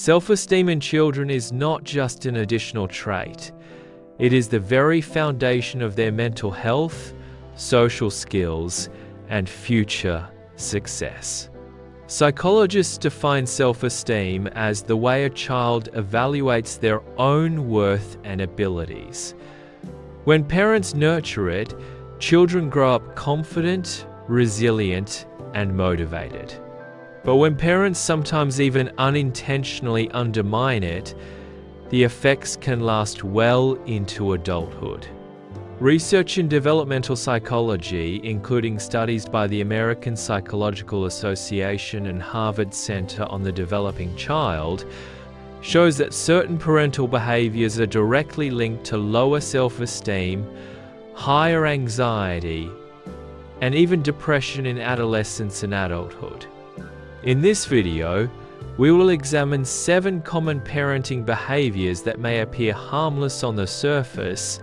Self-esteem in children is not just an additional trait. It is the very foundation of their mental health, social skills, and future success. Psychologists define self-esteem as the way a child evaluates their own worth and abilities. When parents nurture it, children grow up confident, resilient, and motivated. But when parents sometimes even unintentionally undermine it, the effects can last well into adulthood. Research in developmental psychology, including studies by the American Psychological Association and Harvard Center on the Developing Child, shows that certain parental behaviors are directly linked to lower self-esteem, higher anxiety, and even depression in adolescence and adulthood. In this video, we will examine 7 common parenting behaviors that may appear harmless on the surface,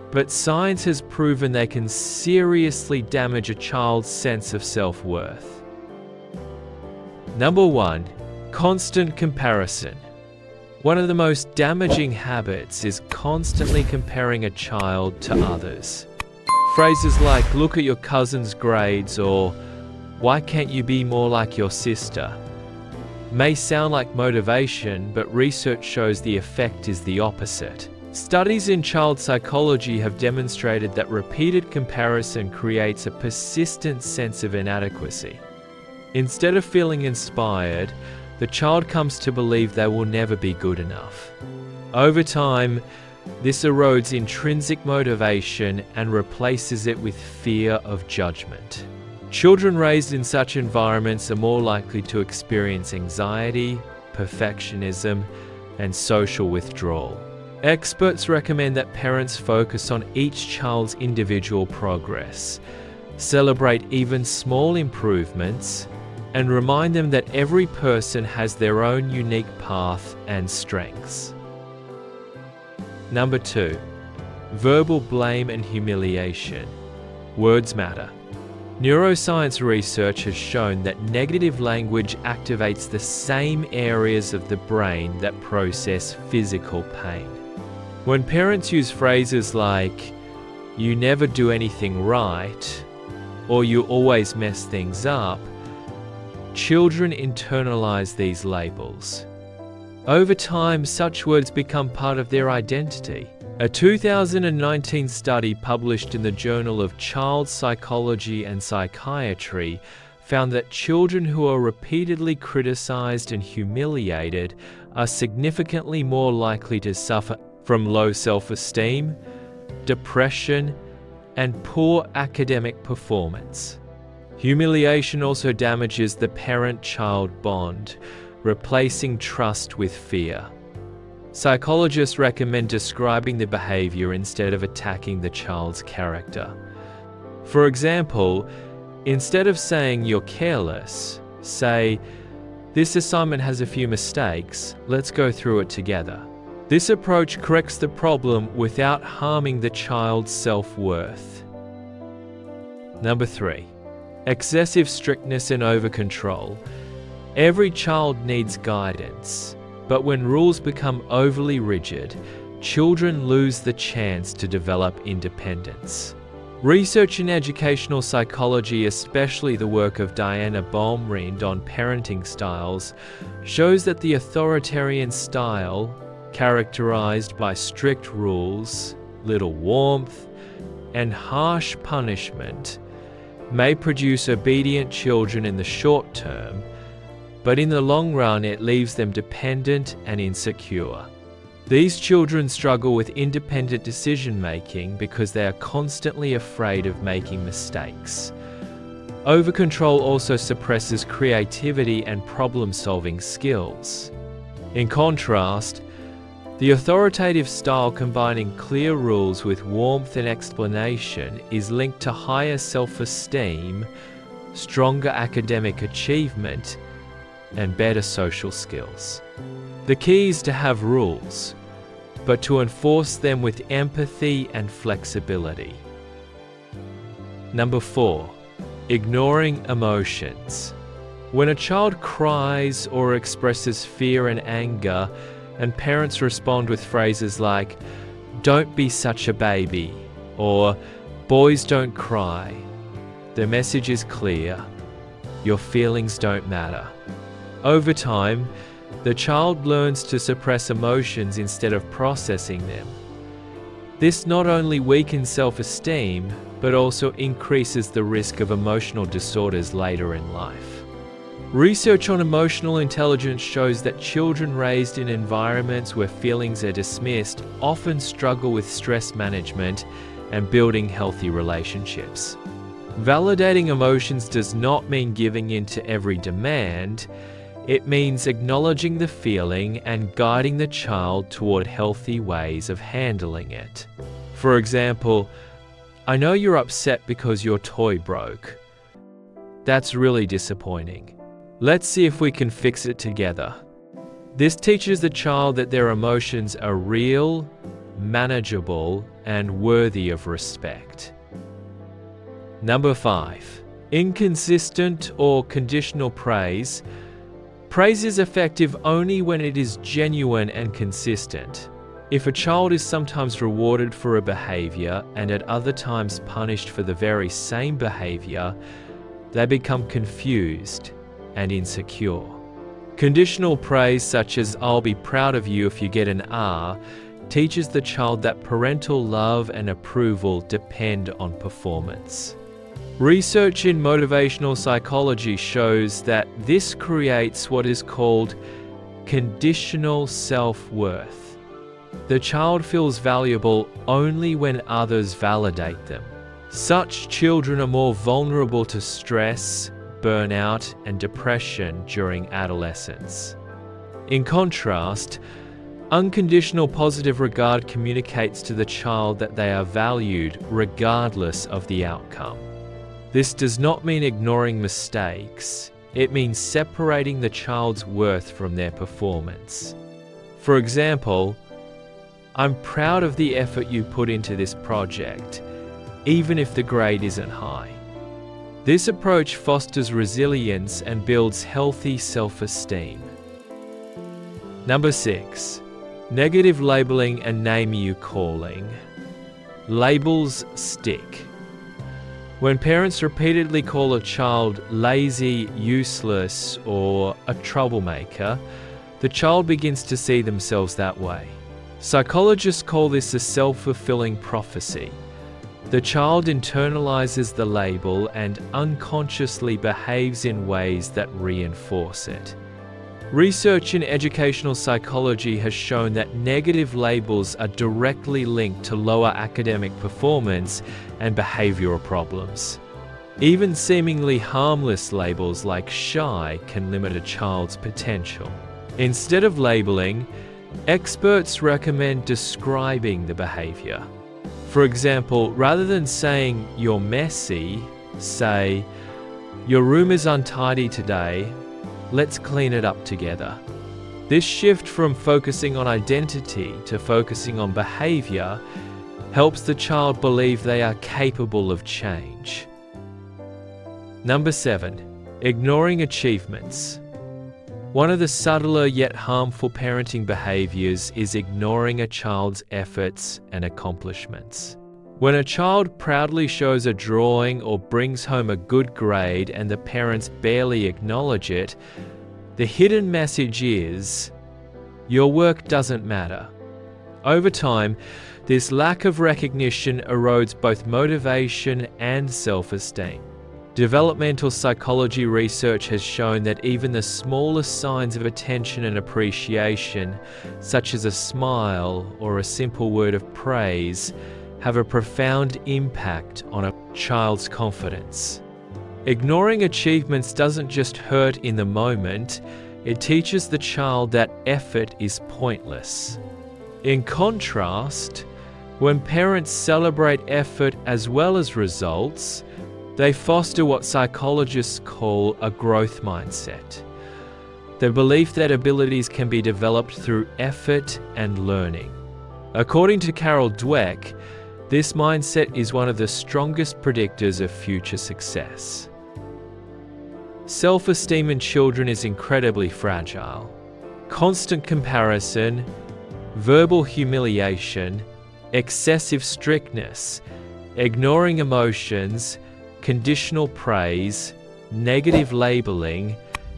but science has proven they can seriously damage a child's sense of self-worth. Number 1. Constant comparison. One of the most damaging habits is constantly comparing a child to others. Phrases like, "Look at your cousin's grades," or "Why can't you be more like your sister?" may sound like motivation, but research shows the effect is the opposite. Studies in child psychology have demonstrated that repeated comparison creates a persistent sense of inadequacy. Instead of feeling inspired, the child comes to believe they will never be good enough. Over time, this erodes intrinsic motivation and replaces it with fear of judgment. Children raised in such environments are more likely to experience anxiety, perfectionism, and social withdrawal. Experts recommend that parents focus on each child's individual progress, celebrate even small improvements, and remind them that every person has their own unique path and strengths. Number 2. Verbal blame and humiliation. Words matter. Neuroscience research has shown that negative language activates the same areas of the brain that process physical pain. When parents use phrases like, "You never do anything right," or "You always mess things up," children internalize these labels. Over time, such words become part of their identity. A 2019 study published in the Journal of Child Psychology and Psychiatry found that children who are repeatedly criticized and humiliated are significantly more likely to suffer from low self-esteem, depression, and poor academic performance. Humiliation also damages the parent-child bond, replacing trust with fear. Psychologists recommend describing the behavior instead of attacking the child's character. For example, instead of saying "You're careless," say, "This assignment has a few mistakes, let's go through it together." This approach corrects the problem without harming the child's self-worth. Number 3. Excessive strictness and over-control. Every child needs guidance. But when rules become overly rigid, children lose the chance to develop independence. Research in educational psychology, especially the work of Diana Baumrind on parenting styles, shows that the authoritarian style, characterized by strict rules, little warmth, and harsh punishment, may produce obedient children in the short term, but in the long run it leaves them dependent and insecure. These children struggle with independent decision-making because they are constantly afraid of making mistakes. Over-control also suppresses creativity and problem-solving skills. In contrast, the authoritative style combining clear rules with warmth and explanation is linked to higher self-esteem, stronger academic achievement, and better social skills. The key is to have rules, but to enforce them with empathy and flexibility. Number 4. Ignoring emotions. When a child cries or expresses fear and anger, and parents respond with phrases like, "Don't be such a baby," or "Boys don't cry," the message is clear: your feelings don't matter. Over time, the child learns to suppress emotions instead of processing them. This not only weakens self-esteem, but also increases the risk of emotional disorders later in life. Research on emotional intelligence shows that children raised in environments where feelings are dismissed often struggle with stress management and building healthy relationships. Validating emotions does not mean giving in to every demand. It means acknowledging the feeling and guiding the child toward healthy ways of handling it. For example, "I know you're upset because your toy broke. That's really disappointing. Let's see if we can fix it together." This teaches the child that their emotions are real, manageable, and worthy of respect. Number 5. Inconsistent or conditional praise. Praise is effective only when it is genuine and consistent. If a child is sometimes rewarded for a behavior and at other times punished for the very same behavior, they become confused and insecure. Conditional praise, such as "I'll be proud of you if you get an R," teaches the child that parental love and approval depend on performance. Research in motivational psychology shows that this creates what is called conditional self-worth. The child feels valuable only when others validate them. Such children are more vulnerable to stress, burnout, and depression during adolescence. In contrast, unconditional positive regard communicates to the child that they are valued regardless of the outcome. This does not mean ignoring mistakes. It means separating the child's worth from their performance. For example, "I'm proud of the effort you put into this project, even if the grade isn't high." This approach fosters resilience and builds healthy self-esteem. Number 6. Negative labeling and name-you-calling. Labels stick. When parents repeatedly call a child lazy, useless, or a troublemaker, the child begins to see themselves that way. Psychologists call this a self-fulfilling prophecy. The child internalizes the label and unconsciously behaves in ways that reinforce it. Research in educational psychology has shown that negative labels are directly linked to lower academic performance and behavioral problems. Even seemingly harmless labels like shy can limit a child's potential. Instead of labeling, experts recommend describing the behavior. For example, rather than saying "you're messy," say "your room is untidy today. Let's clean it up together." This shift from focusing on identity to focusing on behavior helps the child believe they are capable of change. Number 7. Ignoring achievements. One of the subtler yet harmful parenting behaviors is ignoring a child's efforts and accomplishments. When a child proudly shows a drawing or brings home a good grade and the parents barely acknowledge it, the hidden message is, "Your work doesn't matter." Over time, this lack of recognition erodes both motivation and self-esteem. Developmental psychology research has shown that even the smallest signs of attention and appreciation, such as a smile or a simple word of praise, have a profound impact on a child's confidence. Ignoring achievements doesn't just hurt in the moment, it teaches the child that effort is pointless. In contrast, when parents celebrate effort as well as results, they foster what psychologists call a growth mindset. The belief that abilities can be developed through effort and learning. According to Carol Dweck, this mindset is one of the strongest predictors of future success. Self-esteem in children is incredibly fragile. Constant comparison, verbal humiliation, excessive strictness, ignoring emotions, conditional praise, negative labeling,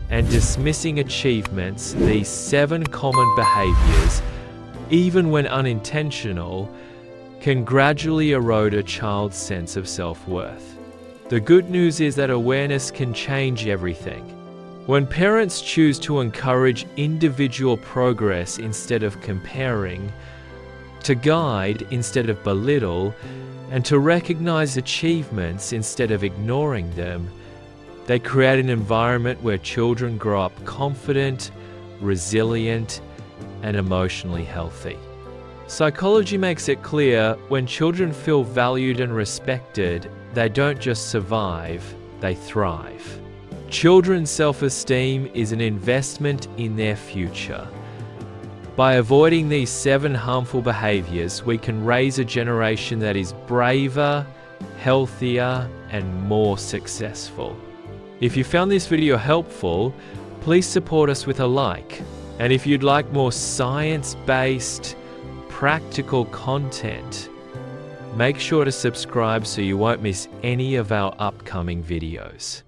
and dismissing achievements, these 7 common behaviors, even when unintentional, can gradually erode a child's sense of self-worth. The good news is that awareness can change everything. When parents choose to encourage individual progress instead of comparing, to guide instead of belittle, and to recognize achievements instead of ignoring them, they create an environment where children grow up confident, resilient, and emotionally healthy. Psychology makes it clear when children feel valued and respected, they don't just survive, they thrive. Children's self-esteem is an investment in their future. By avoiding these 7 harmful behaviors, we can raise a generation that is braver, healthier, and more successful. If you found this video helpful, please support us with a like. And if you'd like more science-based, practical content, make sure to subscribe so you won't miss any of our upcoming videos.